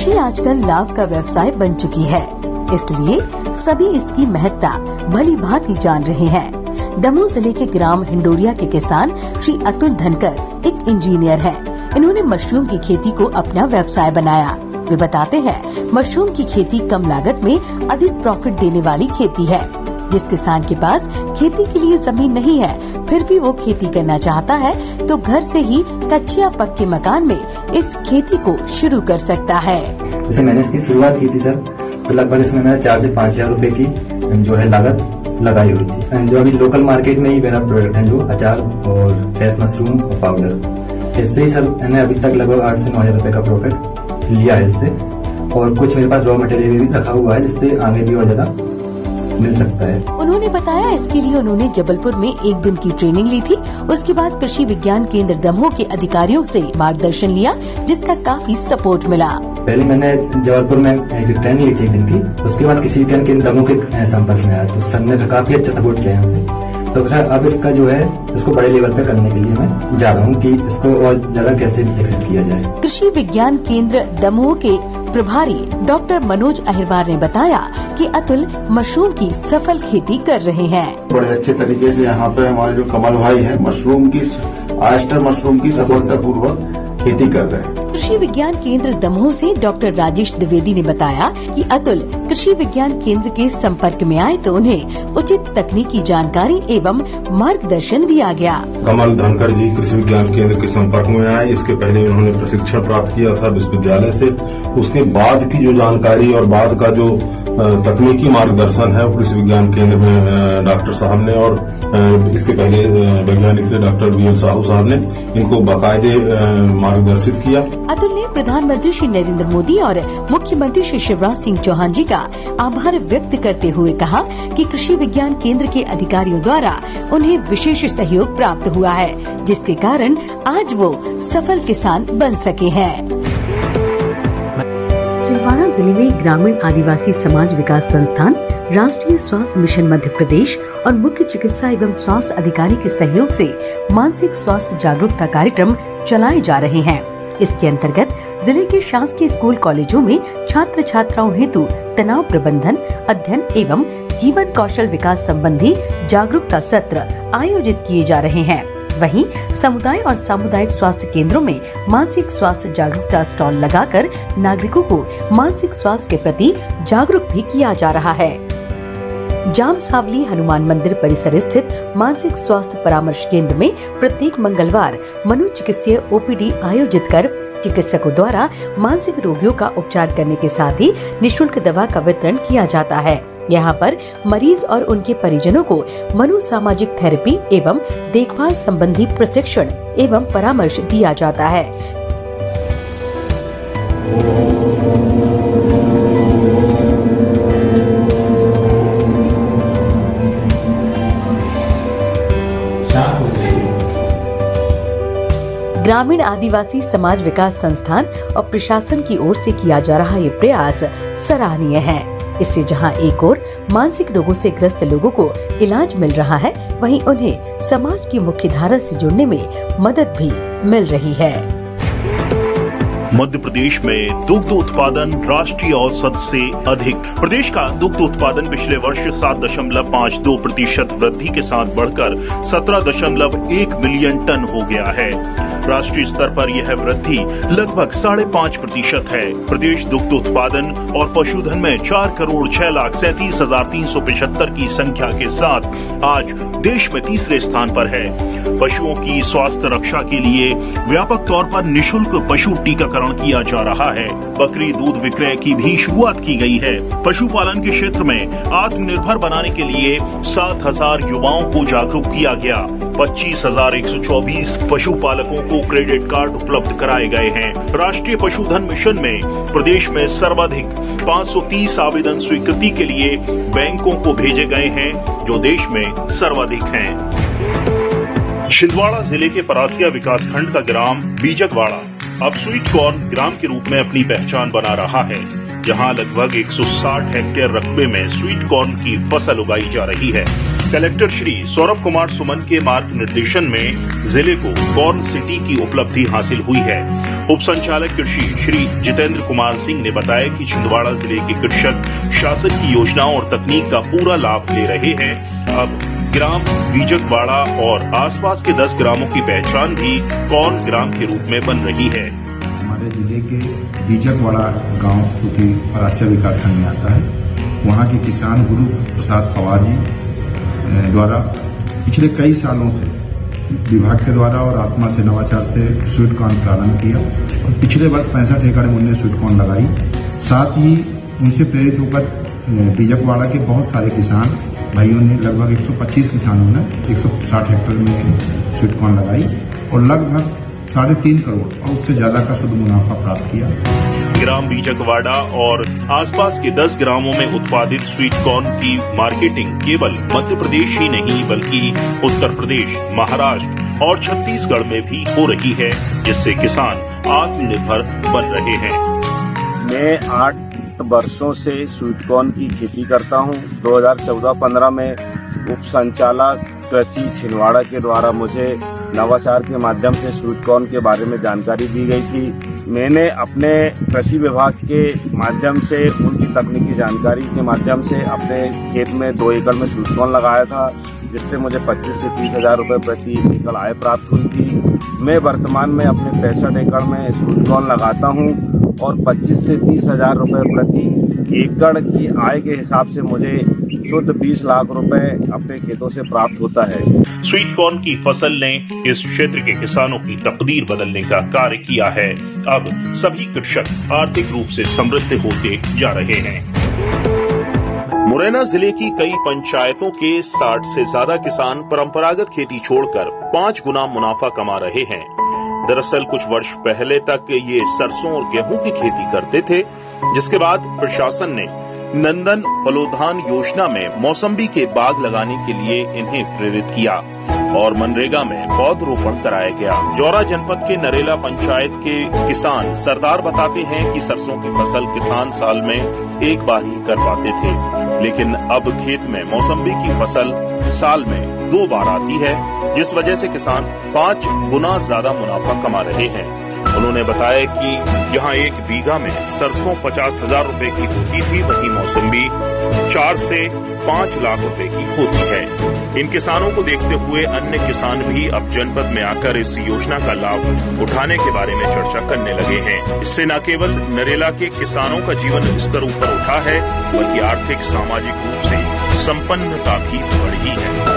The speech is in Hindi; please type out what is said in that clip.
कृषि आजकल लाभ का व्यवसाय बन चुकी है, इसलिए सभी इसकी महत्ता भली भांति जान रहे हैं। दमोह जिले के ग्राम हिंडोरिया के किसान श्री अतुल धनकर एक इंजीनियर हैं। इन्होंने मशरूम की खेती को अपना व्यवसाय बनाया। वे बताते हैं, मशरूम की खेती कम लागत में अधिक प्रॉफिट देने वाली खेती है। जिस किसान के पास खेती के लिए जमीन नहीं है, फिर भी वो खेती करना चाहता है, तो घर से ही कच्चे या पक्के मकान में इस खेती को शुरू कर सकता है। जैसे मैंने इसकी शुरुआत की थी सर, तो लगभग इसमें मैंने 4 से 5 हजार रूपए की जो है लागत लगाई हुई थी। जो अभी लोकल मार्केट में ही मेरा प्रोडक्ट है, जो अचार और फ्रेश मशरूम और पाउडर, इससे ही सर मैंने अभी तक लगभग 8 से 9 हजार रूपए का प्रॉफिट लिया है इससे। और कुछ मेरे पास रॉ मटेरियल भी रखा हुआ है, जिससे आगे भी और ज्यादा मिल सकता है। उन्होंने बताया, इसके लिए उन्होंने जबलपुर में 1 दिन की ट्रेनिंग ली थी। उसके बाद कृषि विज्ञान केंद्र दमोह के अधिकारियों से मार्गदर्शन लिया, जिसका काफी सपोर्ट मिला। पहले मैंने जबलपुर में एक ट्रेनिंग ली थी 1 दिन की, उसके बाद कृषि विज्ञान केंद्र दमोह के संपर्क में आया, तो सर ने काफी अच्छा सपोर्ट किया यहाँ से। तो फिर अब इसका जो है, इसको बड़े लेवल पे करने के लिए मैं जा रहा हूँ कि इसको और ज्यादा कैसे विकसित किया जाए। कृषि विज्ञान केंद्र दमोह के प्रभारी डॉक्टर मनोज अहिरवार ने बताया कि अतुल मशरूम की सफल खेती कर रहे हैं। बड़े अच्छे तरीके से यहाँ पे हमारे जो कमल भाई है, मशरूम की ऑयस्टर मशरूम की सफलतापूर्वक खेती कर रहे हैं। कृषि विज्ञान केंद्र दमोह से डॉक्टर राजेश द्विवेदी ने बताया कि अतुल कृषि विज्ञान केंद्र के संपर्क में आए तो उन्हें उचित तकनीकी जानकारी एवं मार्गदर्शन दिया गया। कमल धनकर जी कृषि विज्ञान केंद्र के संपर्क में आए। इसके पहले उन्होंने प्रशिक्षण प्राप्त किया था विश्वविद्यालय से। उसके बाद की जो जानकारी और बाद का जो तकनीकी मार्गदर्शन है कृषि विज्ञान केंद्र में डॉक्टर साहब ने, और इसके पहले वैज्ञानिक से डॉक्टर वीएल साहू साहब ने इनको बाकायदे मार्गदर्शित किया। अतुल ने प्रधानमंत्री श्री नरेंद्र मोदी और मुख्यमंत्री श्री शिवराज सिंह चौहान जी का आभार व्यक्त करते हुए कहा कि कृषि विज्ञान केंद्र के अधिकारियों द्वारा उन्हें विशेष सहयोग प्राप्त हुआ है, जिसके कारण आज वो सफल किसान बन सके हैं। छिंदवाड़ा जिले में ग्रामीण आदिवासी समाज विकास संस्थान, राष्ट्रीय स्वास्थ्य मिशन मध्य प्रदेश और मुख्य चिकित्सा एवं स्वास्थ्य अधिकारी के सहयोग से मानसिक स्वास्थ्य जागरूकता कार्यक्रम चलाए जा रहे हैं। इसके अंतर्गत जिले के शासकीय स्कूल कॉलेजों में छात्र छात्राओं हेतु तनाव प्रबंधन, अध्ययन एवं जीवन कौशल विकास संबंधी जागरूकता सत्र आयोजित किए जा रहे हैं। वहीं समुदाय और सामुदायिक स्वास्थ्य केंद्रों में मानसिक स्वास्थ्य जागरूकता स्टॉल लगाकर नागरिकों को मानसिक स्वास्थ्य के प्रति जागरूक भी किया जा रहा है। जाम सावली हनुमान मंदिर परिसर स्थित मानसिक स्वास्थ्य परामर्श केंद्र में प्रत्येक मंगलवार मनोचिकित्सीय ओपीडी आयोजित कर चिकित्सकों द्वारा मानसिक रोगियों का उपचार करने के साथ ही निःशुल्क दवा का वितरण किया जाता है। यहाँ पर मरीज और उनके परिजनों को मनोसामाजिक थेरेपी एवं देखभाल संबंधी प्रशिक्षण एवं परामर्श दिया जाता है। ग्रामीण आदिवासी समाज विकास संस्थान और प्रशासन की ओर से किया जा रहा ये प्रयास सराहनीय है। इससे जहां एक ओर मानसिक रोगों से ग्रस्त लोगों को इलाज मिल रहा है, वहीं उन्हें समाज की मुख्य धारा से जुड़ने में मदद भी मिल रही है। मध्य प्रदेश में दुग्ध उत्पादन राष्ट्रीय औसत से अधिक। प्रदेश का दुग्ध उत्पादन पिछले वर्ष 7.52% वृद्धि के साथ बढ़कर 17.1 मिलियन टन हो गया है। राष्ट्रीय स्तर पर यह वृद्धि लगभग 5.5% है। प्रदेश दुग्ध उत्पादन और पशुधन में 4,06,37,375 की संख्या के साथ आज देश में तीसरे स्थान पर है। पशुओं की स्वास्थ्य रक्षा के लिए व्यापक तौर पर निःशुल्क पशु टीकाकरण किया जा रहा है। बकरी दूध विक्रय की भी शुरुआत की गई है। पशुपालन के क्षेत्र में आत्मनिर्भर बनाने के लिए 7,000 युवाओं को जागरूक किया गया। 25,124 पशुपालकों को क्रेडिट कार्ड उपलब्ध कराए गए हैं। राष्ट्रीय पशुधन मिशन में प्रदेश में सर्वाधिक 530 आवेदन स्वीकृति के लिए बैंकों को भेजे गए हैं, जो देश में सर्वाधिक हैं। छिंदवाड़ा जिले के परासिया विकासखंड का ग्राम बीजकवाड़ा अब स्वीट कॉर्न ग्राम के रूप में अपनी पहचान बना रहा है। यहाँ लगभग 160 हेक्टेयर रकबे में स्वीट कॉर्न की फसल उगाई जा रही है। कलेक्टर श्री सौरभ कुमार सुमन के मार्गनिर्देशन में जिले को कॉर्न सिटी की उपलब्धि हासिल हुई है। उप संचालक कृषि श्री जितेंद्र कुमार सिंह ने बताया कि छिंदवाड़ा जिले के कृषक शासन की योजनाओं और तकनीक का पूरा लाभ ले रहे हैं। अब ग्राम बीजकवाड़ा और आसपास के 10 ग्रामों की पहचान भी कॉर्न ग्राम के रूप में बन रही है। हमारे जिले के बीजकवाड़ा गांव जो कि परासिया विकास खंड में आता है, वहां के किसान गुरु प्रसाद पवार जी द्वारा पिछले कई सालों से विभाग के द्वारा और आत्मा से नवाचार से स्वीट कॉर्न प्रारंभ किया और पिछले वर्ष 65 एकड़ में उन्होंने स्वीट कॉर्न लगाई। साथ ही उनसे प्रेरित होकर बीजकवाड़ा के बहुत सारे किसान भाइयों ने, लगभग 125 किसानों ने 160 हेक्टेयर में स्वीट कॉर्न लगाई और लगभग 3.5 करोड़ और उससे ज्यादा का शुद्ध मुनाफा प्राप्त किया। ग्राम बीजकवाड़ा और आसपास के 10 ग्रामों में उत्पादित स्वीट कॉर्न की मार्केटिंग केवल मध्य प्रदेश ही नहीं बल्कि उत्तर प्रदेश, महाराष्ट्र और छत्तीसगढ़ में भी हो रही है, जिससे किसान आत्मनिर्भर बन रहे हैं। मैं 8 वर्षों से स्वीट कॉर्न की खेती करता हूं। 2014-15 में उप संचालक कृषि छिंदवाड़ा के द्वारा मुझे नवाचार के माध्यम से स्वीट कॉर्न के बारे में जानकारी दी गई थी। मैंने अपने कृषि विभाग के माध्यम से उनकी तकनीकी जानकारी के माध्यम से अपने खेत में 2 एकड़ में स्वीट कॉर्न लगाया था, जिससे मुझे 25 से 30 हजार रुपये प्रति एकड़ आय प्राप्त हुई थी। मैं वर्तमान में अपने 65 एकड़ में स्वीट कॉर्न लगाता हूं और 25 से 30 हजार रुपये प्रति एकड़ की आय के हिसाब से मुझे शुद्ध 20 लाख रुपए अपने खेतों से प्राप्त होता है। स्वीट कॉर्न की फसल ने इस क्षेत्र के किसानों की तकदीर बदलने का कार्य किया है। अब सभी कृषक आर्थिक रूप से समृद्ध होते जा रहे हैं। मुरैना जिले की कई पंचायतों के 60 से ज्यादा किसान परंपरागत खेती छोड़कर 5 गुना मुनाफा कमा रहे हैं। दरअसल कुछ वर्ष पहले तक ये सरसों और गेहूं की खेती करते थे, जिसके बाद प्रशासन ने नंदन फलोधान योजना में मौसम्बी के बाग लगाने के लिए इन्हें प्रेरित किया और मनरेगा में पौधरोपण कराया गया। जौरा जनपद के नरेला पंचायत के किसान सरदार बताते हैं कि सरसों की फसल किसान साल में एक बार ही कर पाते थे, लेकिन अब खेत में मौसम्बी की फसल साल में 2 बार आती है, जिस वजह से किसान 5 गुना ज्यादा मुनाफा कमा रहे हैं। उन्होंने बताया कि यहाँ 1 बीघा में सरसों 50,000 रुपए की होती थी, वहीं मौसम्बी 4 से 5 लाख रुपए की होती है। इन किसानों को देखते हुए अन्य किसान भी अब जनपद में आकर इस योजना का लाभ उठाने के बारे में चर्चा करने लगे हैं। इससे न केवल नरेला के किसानों का जीवन स्तर ऊपर उठा है, बल्कि आर्थिक सामाजिक रूप से संपन्नता भी बढ़ी है।